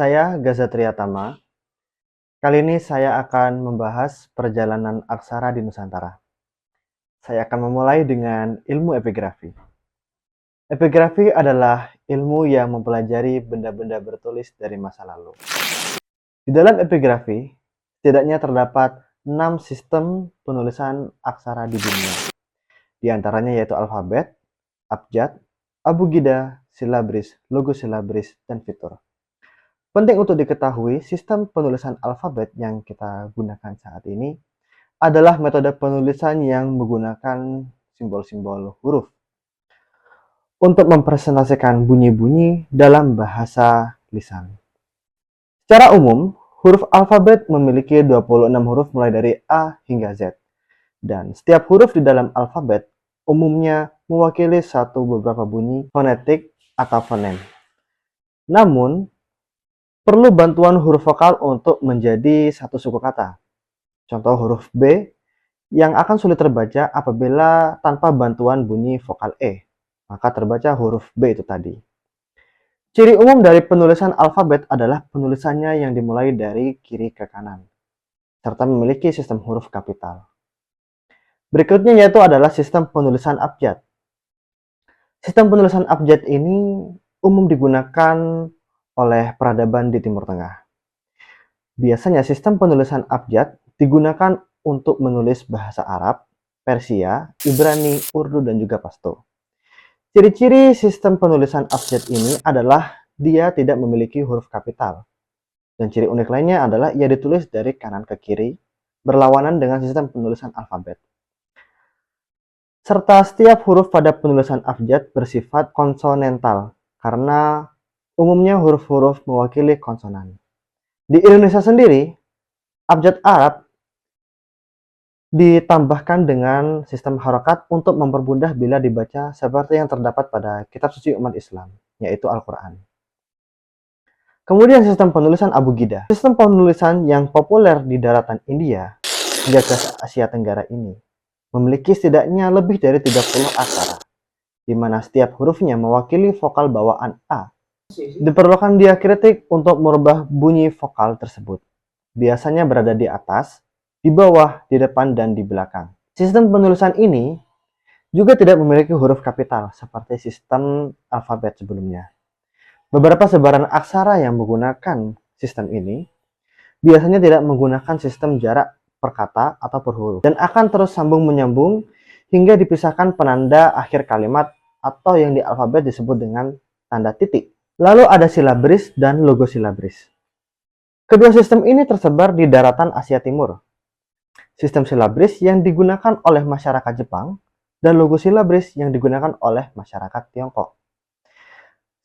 saya Gaza Triatama. Kali ini saya akan membahas perjalanan aksara di Nusantara. Saya akan memulai dengan ilmu epigrafi. Epigrafi adalah ilmu yang mempelajari benda-benda bertulis dari masa lalu. Di dalam epigrafi, setidaknya terdapat 6 sistem penulisan aksara di dunia. Di antaranya yaitu alfabet, abjad, abugida, silabris, logosilabris, dan fitur. Penting untuk diketahui, sistem penulisan alfabet yang kita gunakan saat ini adalah metode penulisan yang menggunakan simbol-simbol huruf untuk mempresentasikan bunyi-bunyi dalam bahasa lisan. Secara umum, huruf alfabet memiliki 26 huruf mulai dari A hingga Z. Dan setiap huruf di dalam alfabet umumnya mewakili satu beberapa bunyi fonetik atau fonem. Namun, perlu bantuan huruf vokal untuk menjadi satu suku kata. Contoh huruf B yang akan sulit terbaca apabila tanpa bantuan bunyi vokal E. Maka terbaca huruf B itu tadi. Ciri umum dari penulisan alfabet adalah penulisannya yang dimulai dari kiri ke kanan, serta memiliki sistem huruf kapital. Berikutnya yaitu adalah sistem penulisan abjad. Sistem penulisan abjad ini umum digunakan oleh peradaban di Timur Tengah. Biasanya sistem penulisan abjad digunakan untuk menulis bahasa Arab, Persia, Ibrani, Urdu, dan juga Pashto. Ciri-ciri sistem penulisan abjad ini adalah dia tidak memiliki huruf kapital. Dan ciri unik lainnya adalah ia ditulis dari kanan ke kiri, berlawanan dengan sistem penulisan alfabet. Serta setiap huruf pada penulisan abjad bersifat konsonantal, karena umumnya huruf-huruf mewakili konsonan. Di Indonesia sendiri, abjad Arab ditambahkan dengan sistem harokat untuk mempermudah bila dibaca seperti yang terdapat pada kitab suci umat Islam, yaitu Al-Quran. Kemudian sistem penulisan abugida. Sistem penulisan yang populer di daratan India hingga ke Asia Tenggara ini memiliki setidaknya lebih dari 30 aksara, di mana setiap hurufnya mewakili vokal bawaan A. Diperlukan diakritik untuk merubah bunyi vokal tersebut. Biasanya berada di atas, di bawah, di depan, dan di belakang. Sistem penulisan ini juga tidak memiliki huruf kapital seperti sistem alfabet sebelumnya. Beberapa sebaran aksara yang menggunakan sistem ini biasanya tidak menggunakan sistem jarak per kata atau per huruf dan akan terus sambung menyambung hingga dipisahkan penanda akhir kalimat atau yang di alfabet disebut dengan tanda titik. Lalu ada silabris dan logosilabris. Kedua sistem ini tersebar di daratan Asia Timur. Sistem silabris yang digunakan oleh masyarakat Jepang dan logosilabris yang digunakan oleh masyarakat Tiongkok.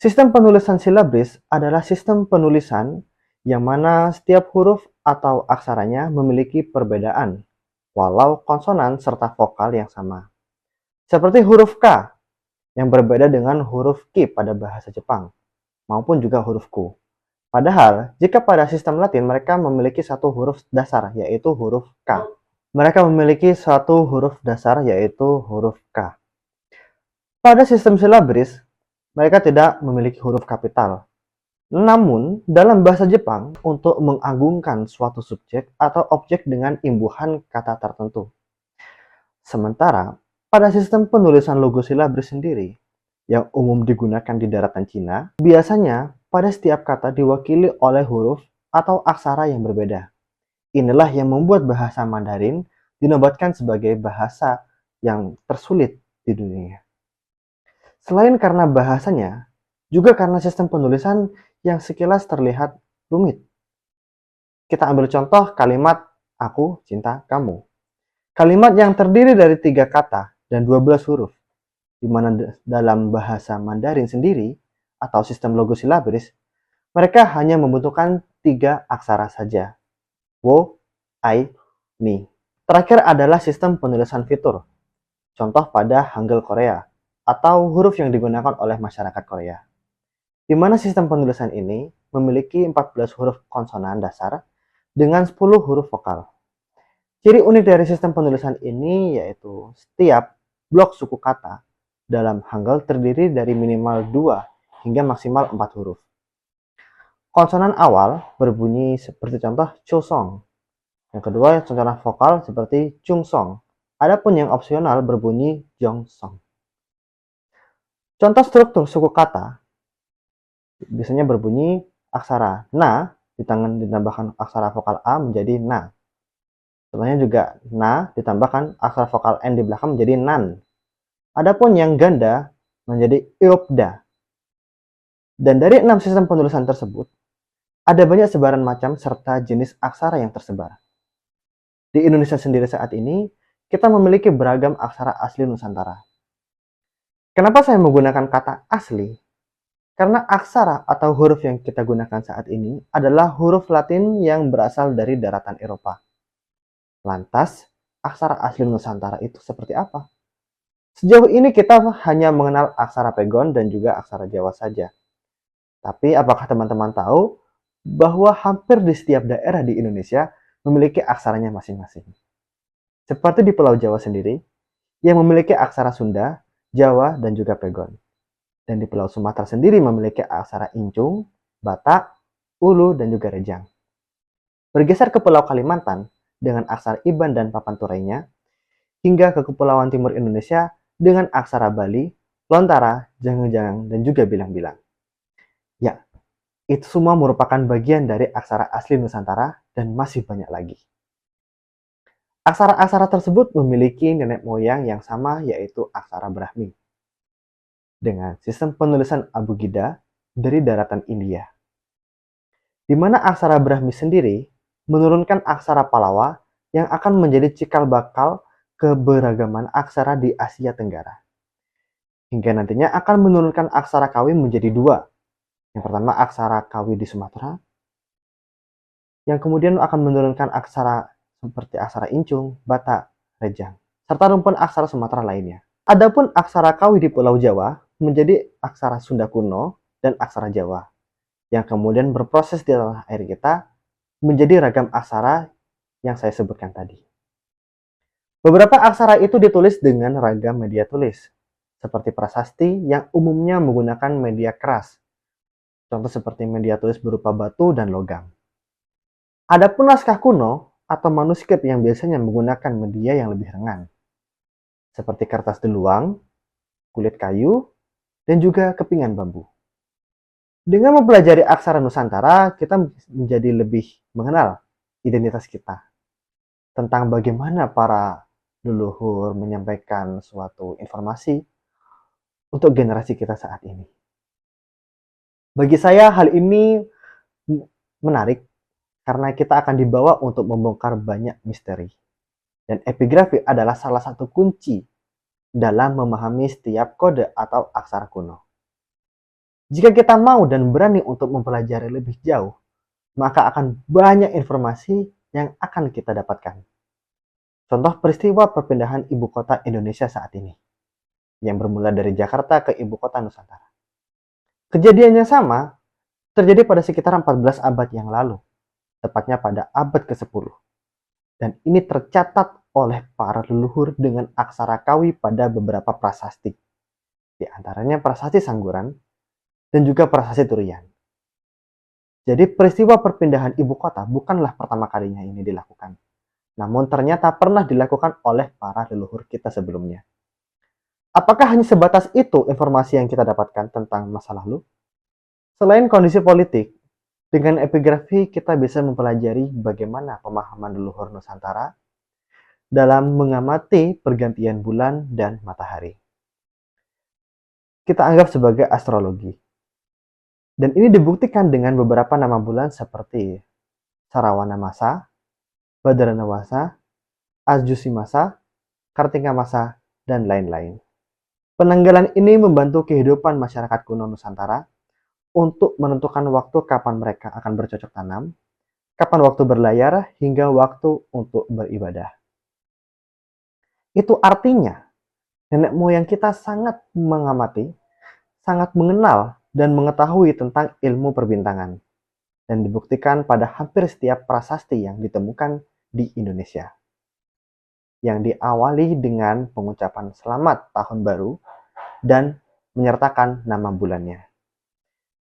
Sistem penulisan silabris adalah sistem penulisan yang mana setiap huruf atau aksaranya memiliki perbedaan, walau konsonan serta vokal yang sama. Seperti huruf K yang berbeda dengan huruf Q pada bahasa Jepang, maupun juga huruf Q. Padahal, jika pada sistem Latin mereka memiliki satu huruf dasar, yaitu huruf K. Mereka memiliki satu huruf dasar, yaitu huruf K. Pada sistem silabris, mereka tidak memiliki huruf kapital. Namun, dalam bahasa Jepang, untuk mengagungkan suatu subjek atau objek dengan imbuhan kata tertentu. Sementara, pada sistem penulisan logosilabris sendiri, yang umum digunakan di daratan Cina, biasanya pada setiap kata diwakili oleh huruf atau aksara yang berbeda. Inilah yang membuat bahasa Mandarin dinobatkan sebagai bahasa yang tersulit di dunia. Selain karena bahasanya, juga karena sistem penulisan yang sekilas terlihat rumit. Kita ambil contoh kalimat aku cinta kamu. Kalimat yang terdiri dari 3 kata dan 12 huruf, di mana dalam bahasa Mandarin sendiri atau sistem logosilabris, mereka hanya membutuhkan 3 aksara saja. Wo, ai, ni. Terakhir adalah sistem penulisan fitur. Contoh pada Hangul Korea atau huruf yang digunakan oleh masyarakat Korea. Di mana sistem penulisan ini memiliki 14 huruf konsonan dasar dengan 10 huruf vokal. Ciri unik dari sistem penulisan ini yaitu setiap blok suku kata dalam Hangul terdiri dari minimal 2 hingga maksimal 4 huruf. Konsonan awal berbunyi seperti contoh chosong. Yang kedua, contoh vokal seperti chungsong. Adapun yang opsional berbunyi jongsong. Contoh struktur suku kata biasanya berbunyi aksara na ditambahkan aksara vokal a menjadi na. Contohnya juga na ditambahkan aksara vokal n di belakang menjadi nan. Adapun yang ganda menjadi iopda. Dan dari 6 sistem penulisan tersebut, ada banyak sebaran macam serta jenis aksara yang tersebar. Di Indonesia sendiri saat ini, kita memiliki beragam aksara asli Nusantara. Kenapa saya menggunakan kata asli? Karena aksara atau huruf yang kita gunakan saat ini adalah huruf Latin yang berasal dari daratan Eropa. Lantas, aksara asli Nusantara itu seperti apa? Sejauh ini kita hanya mengenal aksara Pegon dan juga aksara Jawa saja. Tapi apakah teman-teman tahu bahwa hampir di setiap daerah di Indonesia memiliki aksaranya masing-masing? Seperti di Pulau Jawa sendiri, yang memiliki aksara Sunda, Jawa, dan juga Pegon. Dan di Pulau Sumatera sendiri memiliki aksara Incung, Batak, Ulu, dan juga Rejang. Bergeser ke Pulau Kalimantan dengan aksara Iban dan Papan Turainya, hingga ke Kepulauan Timur Indonesia dengan aksara Bali, Lontara, Jangang-Jangang, dan juga Bilang-Bilang. Ya, itu semua merupakan bagian dari aksara asli Nusantara dan masih banyak lagi. Aksara-aksara tersebut memiliki nenek moyang yang sama, yaitu aksara Brahmi, dengan sistem penulisan abugida dari daratan India. Di mana aksara Brahmi sendiri menurunkan aksara Palawa yang akan menjadi cikal bakal keberagaman aksara di Asia Tenggara. Hingga nantinya akan menurunkan aksara Kawi menjadi dua. Yang pertama aksara Kawi di Sumatera, yang kemudian akan menurunkan aksara seperti aksara Incung, Batak, Rejang, serta rumpun aksara Sumatera lainnya. Adapun aksara Kawi di Pulau Jawa menjadi aksara Sunda kuno dan aksara Jawa, yang kemudian berproses di tanah air kita menjadi ragam aksara yang saya sebutkan tadi. Beberapa aksara itu ditulis dengan ragam media tulis, seperti prasasti yang umumnya menggunakan media keras, contoh seperti media tulis berupa batu dan logam. Adapun naskah kuno atau manuskrip yang biasanya menggunakan media yang lebih ringan, seperti kertas deluang, kulit kayu, dan juga kepingan bambu. Dengan mempelajari aksara Nusantara, kita menjadi lebih mengenal identitas kita, tentang bagaimana para leluhur menyampaikan suatu informasi untuk generasi kita saat ini. Bagi saya hal ini menarik karena kita akan dibawa untuk membongkar banyak misteri. Dan epigrafi adalah salah satu kunci dalam memahami setiap kode atau aksara kuno. Jika kita mau dan berani untuk mempelajari lebih jauh, maka akan banyak informasi yang akan kita dapatkan. Contoh peristiwa perpindahan ibu kota Indonesia saat ini, yang bermula dari Jakarta ke ibu kota Nusantara. Kejadiannya sama, terjadi pada sekitar 14 abad yang lalu, tepatnya pada abad ke-10. Dan ini tercatat oleh para leluhur dengan aksara Kawi pada beberapa prasasti. Di antaranya prasasti Sangguran dan juga prasasti Turian. Jadi peristiwa perpindahan ibu kota bukanlah pertama kalinya ini dilakukan. Namun ternyata pernah dilakukan oleh para leluhur kita sebelumnya. Apakah hanya sebatas itu informasi yang kita dapatkan tentang masa lalu? Selain kondisi politik, dengan epigrafi kita bisa mempelajari bagaimana pemahaman leluhur Nusantara dalam mengamati pergantian bulan dan matahari. Kita anggap sebagai astrologi. Dan ini dibuktikan dengan beberapa nama bulan seperti Sarawana Masa, Badarana Wasa, Asjusi Masa, Kartika Masa, dan lain-lain. Penanggalan ini membantu kehidupan masyarakat kuno Nusantara untuk menentukan waktu kapan mereka akan bercocok tanam, kapan waktu berlayar, hingga waktu untuk beribadah. Itu artinya, nenek moyang kita sangat mengamati, sangat mengenal, dan mengetahui tentang ilmu perbintangan. Dan dibuktikan pada hampir setiap prasasti yang ditemukan di Indonesia. Yang diawali dengan pengucapan selamat tahun baru dan menyertakan nama bulannya.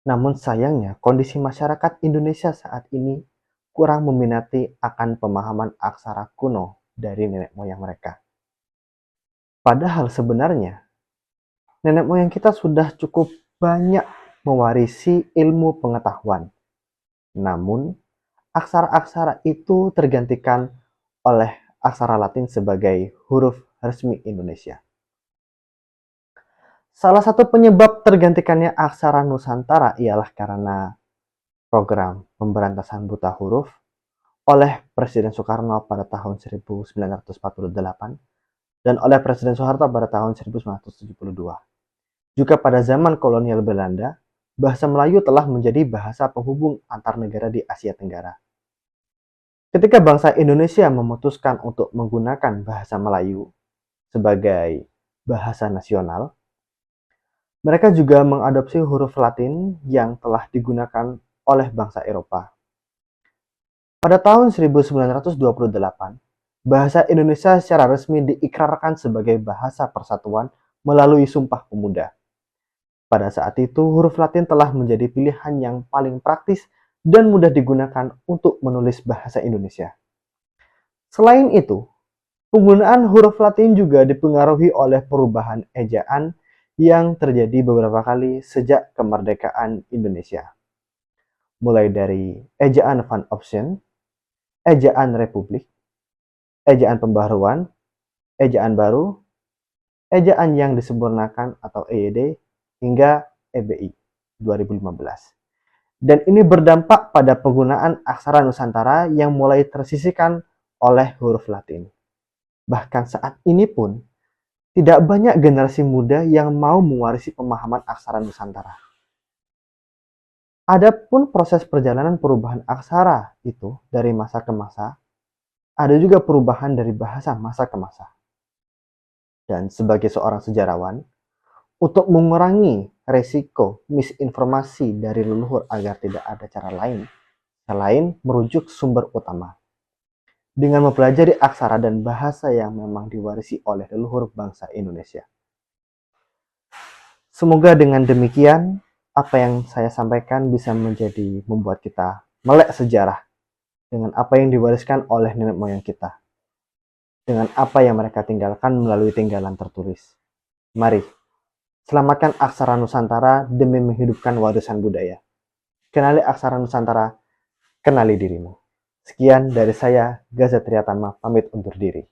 Namun sayangnya, kondisi masyarakat Indonesia saat ini kurang meminati akan pemahaman aksara kuno dari nenek moyang mereka. Padahal sebenarnya, nenek moyang kita sudah cukup banyak mewarisi ilmu pengetahuan. Namun, aksara-aksara itu tergantikan oleh aksara Latin sebagai huruf resmi Indonesia. Salah satu penyebab tergantikannya aksara Nusantara ialah karena program pemberantasan buta huruf oleh Presiden Soekarno pada tahun 1948 dan oleh Presiden Soeharto pada tahun 1972. Juga pada zaman kolonial Belanda, bahasa Melayu telah menjadi bahasa penghubung antar negara di Asia Tenggara. Ketika bangsa Indonesia memutuskan untuk menggunakan bahasa Melayu sebagai bahasa nasional, mereka juga mengadopsi huruf Latin yang telah digunakan oleh bangsa Eropa. Pada tahun 1928, bahasa Indonesia secara resmi diikrarkan sebagai bahasa persatuan melalui Sumpah Pemuda. Pada saat itu, huruf Latin telah menjadi pilihan yang paling praktis dan mudah digunakan untuk menulis bahasa Indonesia. Selain itu, penggunaan huruf Latin juga dipengaruhi oleh perubahan ejaan yang terjadi beberapa kali sejak kemerdekaan Indonesia. Mulai dari ejaan Van Option, ejaan Republik, ejaan Pembaharuan, ejaan Baru, ejaan yang disempurnakan atau EYD, hingga EBI 2015. Dan ini berdampak pada penggunaan aksara Nusantara yang mulai tersisihkan oleh huruf Latin. Bahkan saat ini pun, tidak banyak generasi muda yang mau mewarisi pemahaman aksara Nusantara. Adapun proses perjalanan perubahan aksara itu dari masa ke masa, ada juga perubahan dari bahasa masa ke masa. Dan sebagai seorang sejarawan, untuk mengurangi resiko misinformasi dari leluhur agar tidak ada cara lain selain merujuk sumber utama. Dengan mempelajari aksara dan bahasa yang memang diwarisi oleh leluhur bangsa Indonesia. Semoga dengan demikian, apa yang saya sampaikan bisa membuat kita melek sejarah dengan apa yang diwariskan oleh nenek moyang kita. Dengan apa yang mereka tinggalkan melalui tinggalan tertulis. Mari, selamatkan aksara Nusantara demi menghidupkan warisan budaya. Kenali aksara Nusantara, kenali dirimu. Sekian dari saya, Gaza Triatama, pamit undur diri.